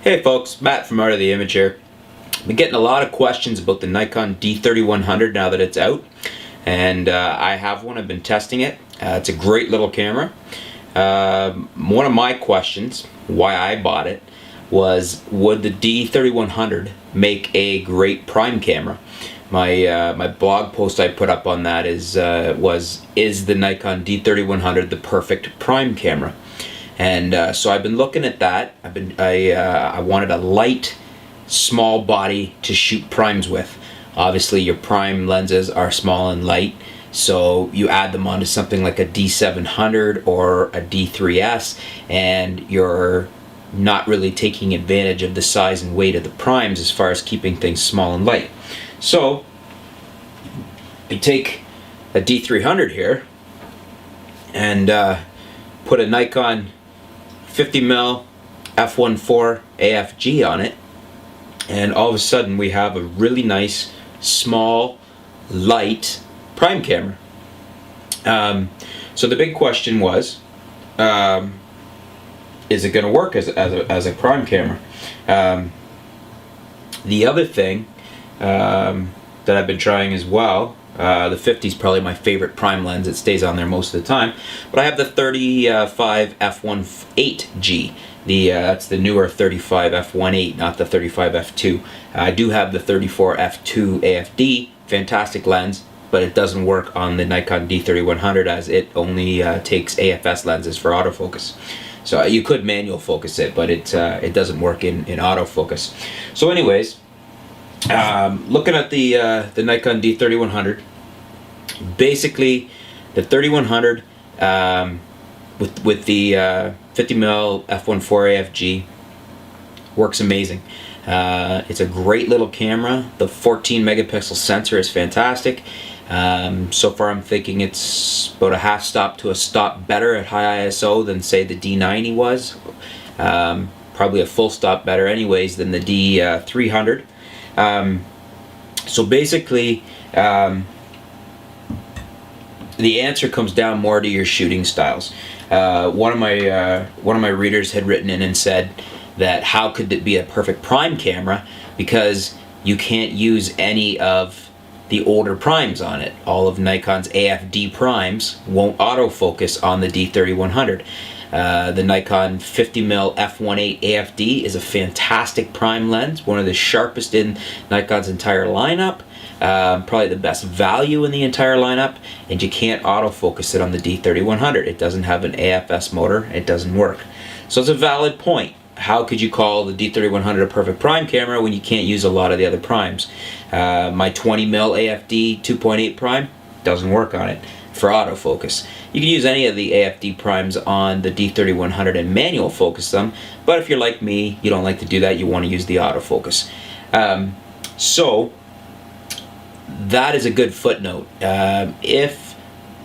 Hey folks, Matt from Art of the Image here. I've been getting a lot of questions about the Nikon D3100 now that it's out, and I have one. I've been testing it. It's a great little camera. One of my questions, why I bought it, was would the D3100 make a great prime camera? My blog post I put up on that is the Nikon D3100 the perfect prime camera? And so I've been looking at that. I wanted a light, small body to shoot primes with. Obviously, your prime lenses are small and light, so you add them onto something like a D700 or a D3S, and you're not really taking advantage of the size and weight of the primes as far as keeping things small and light. So you take a D300 here and put a Nikon 50mm f1.4 AFG on it, and all of a sudden we have a really nice, small, light prime camera. So the big question was, is it going to work as a prime camera? The other thing that I've been trying as well, the 50 is probably my favorite prime lens. It stays on there most of the time. But I have the 35 f1.8G. That's the newer 35 f1.8, not the 35 f2. I do have the 34 f2 AFD, fantastic lens, but it doesn't work on the Nikon D3100 as it only takes AFS lenses for autofocus. So you could manual focus it, but it doesn't work in autofocus. So anyways, looking at the Nikon D3100, basically the 3100 with the 50mm f1.4 AFG works amazing. It's a great little camera. The 14 megapixel sensor is fantastic. So far I'm thinking it's about a half stop to a stop better at high ISO than say the D90 was. Probably a full stop better anyways than the D300. So basically, the answer comes down more to your shooting styles. One of my readers had written in and said that how could it be a perfect prime camera because you can't use any of the older primes on it. All of Nikon's AFD primes won't autofocus on the D3100. The Nikon 50mm f1.8 AFD is a fantastic prime lens, one of the sharpest in Nikon's entire lineup, probably the best value in the entire lineup, and you can't autofocus it on the D3100. It doesn't have an AFS motor, it doesn't work. So it's a valid point. How could you call the D3100 a perfect prime camera when you can't use a lot of the other primes? My 20mm AFD 2.8 prime doesn't work on it for autofocus. You can use any of the AFD primes on the D3100 and manual focus them, but if you're like me, you don't like to do that, you want to use the autofocus. So that is a good footnote. If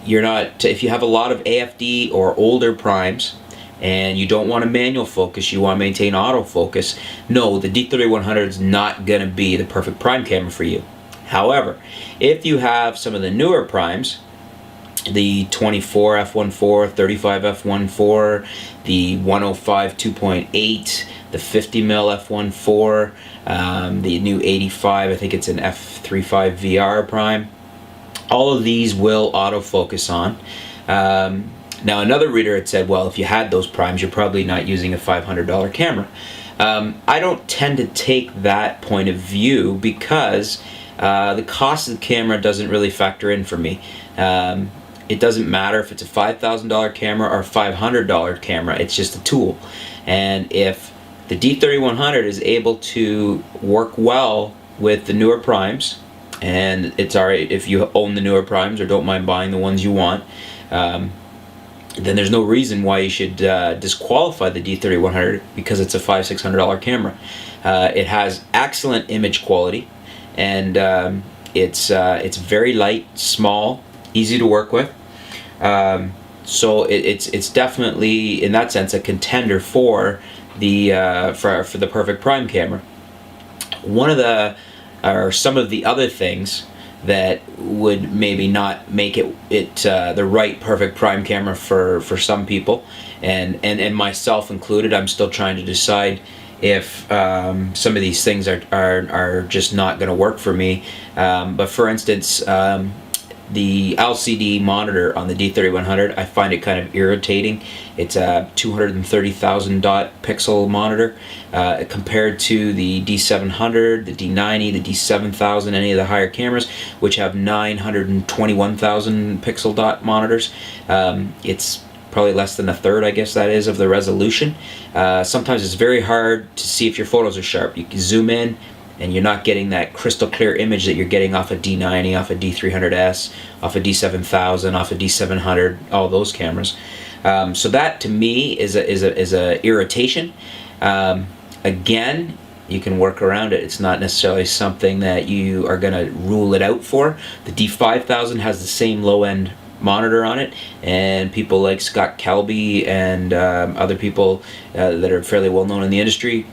you have a lot of AFD or older primes and you don't want to manual focus, you want to maintain autofocus, no, the D3100 is not going to be the perfect prime camera for you. However, if you have some of the newer primes, the 24 f1.4, 35 f1.4, the 105 2.8, the 50mm f1.4, the new 85, I think it's an f3.5 VR prime, all of these will autofocus on. Now another reader had said, well, if you had those primes, you're probably not using a $500 camera. I don't tend to take that point of view because the cost of the camera doesn't really factor in for me. It doesn't matter if it's a $5,000 camera or a $500 camera, it's just a tool. And if the D3100 is able to work well with the newer primes, and it's alright if you own the newer primes or don't mind buying the ones you want, then there's no reason why you should disqualify the D3100 because it's a $500-600 camera. It has excellent image quality, and it's very light, small, easy to work with. So it's definitely in that sense a contender for the for the perfect prime camera. Some of the other things that would maybe not make it the right perfect prime camera for some people, and myself included. I'm still trying to decide if some of these things are just not going to work for me. But for instance, the LCD monitor on the D3100, I find it kind of irritating. It's a 230,000 dot pixel monitor compared to the D700, the D90, the D7000, any of the higher cameras, which have 921,000 pixel dot monitors. It's probably less than a third, I guess that is, of the resolution. Sometimes it's very hard to see if your photos are sharp. You can zoom in and you're not getting that crystal clear image that you're getting off a D90, off a D300S, off a D7000, off a D700, all those cameras. So that to me is a irritation. Again, you can work around it. It's not necessarily something that you are going to rule it out for. The D5000 has the same low-end monitor on it, and people like Scott Kelby and other people that are fairly well known in the industry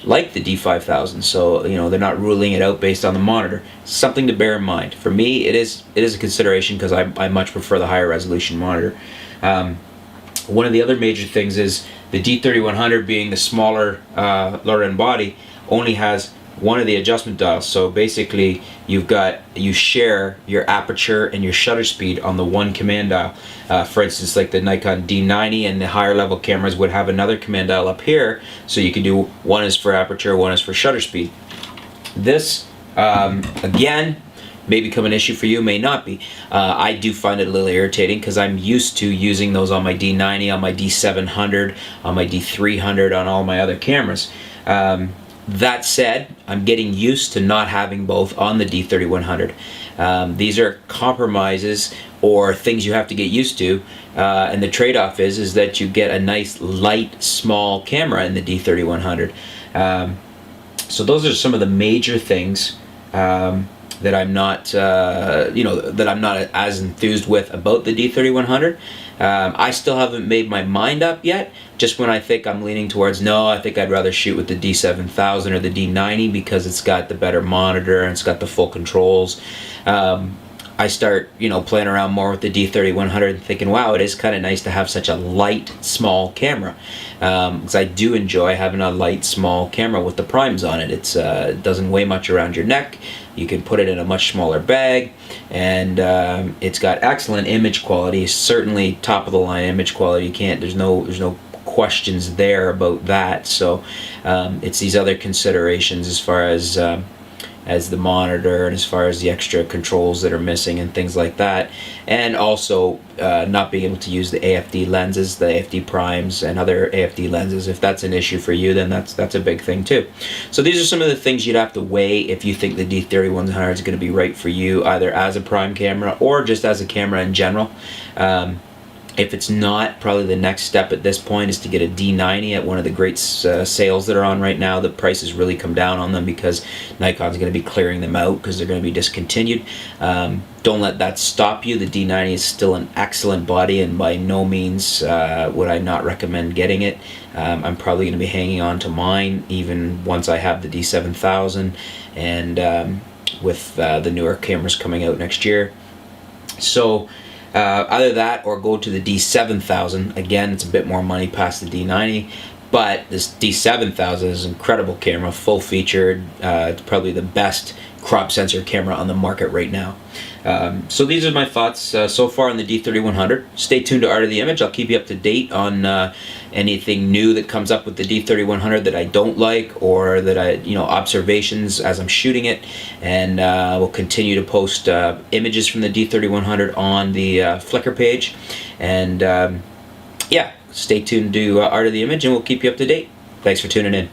like the D5000, so you know they're not ruling it out based on the monitor. Something to bear in mind. For me, it is a consideration because I much prefer the higher resolution monitor. One of the other major things is the D3100, being the smaller lower end body, only has one of the adjustment dials. So basically you share your aperture and your shutter speed on the one command dial. For instance, like the Nikon D90 and the higher level cameras would have another command dial up here, so you can do one is for aperture, one is for shutter speed. This again may become an issue for you, may not be. I do find it a little irritating because I'm used to using those on my D90, on my D700, on my D300, on all my other cameras. That said, I'm getting used to not having both on the D3100. These are compromises or things you have to get used to, and the trade-off is that you get a nice light small camera in the D3100. So those are some of the major things that I'm not that I'm not as enthused with about the D3100. I still haven't made my mind up yet. Just when I think I'm leaning towards no, I think I'd rather shoot with the D7000 or the D90 because it's got the better monitor and it's got the full controls. I start, playing around more with the D3100 and thinking, wow, it is kind of nice to have such a light, small camera. Because I do enjoy having a light, small camera with the primes on it. It doesn't weigh much around your neck. You can put it in a much smaller bag, and it's got excellent image quality. Certainly top of the line image quality. There's no questions there about that. So it's these other considerations as far as the monitor and as far as the extra controls that are missing and things like that, and also not being able to use the AFD lenses, the AFD primes and other AFD lenses. If that's an issue for you, then that's a big thing too. So these are some of the things you'd have to weigh if you think the D3100 is going to be right for you, either as a prime camera or just as a camera in general. If it's not, probably the next step at this point is to get a D90 at one of the great sales that are on right now. The prices really come down on them because Nikon's going to be clearing them out because they're going to be discontinued. Don't let that stop you. The D90 is still an excellent body, and by no means would I not recommend getting it. I'm probably going to be hanging on to mine even once I have the D7000 and with the newer cameras coming out next year. So either that or go to the D7000. Again, it's a bit more money past the D90, but this D7000 is an incredible camera, full featured. It's probably the best crop sensor camera on the market right now. So these are my thoughts so far on the D3100. Stay tuned to Art of the Image. I'll keep you up to date on anything new that comes up with the D3100 that I don't like, or that observations as I'm shooting it. And we'll continue to post images from the D3100 on the Flickr page. And yeah, stay tuned to Art of the Image, and we'll keep you up to date. Thanks for tuning in.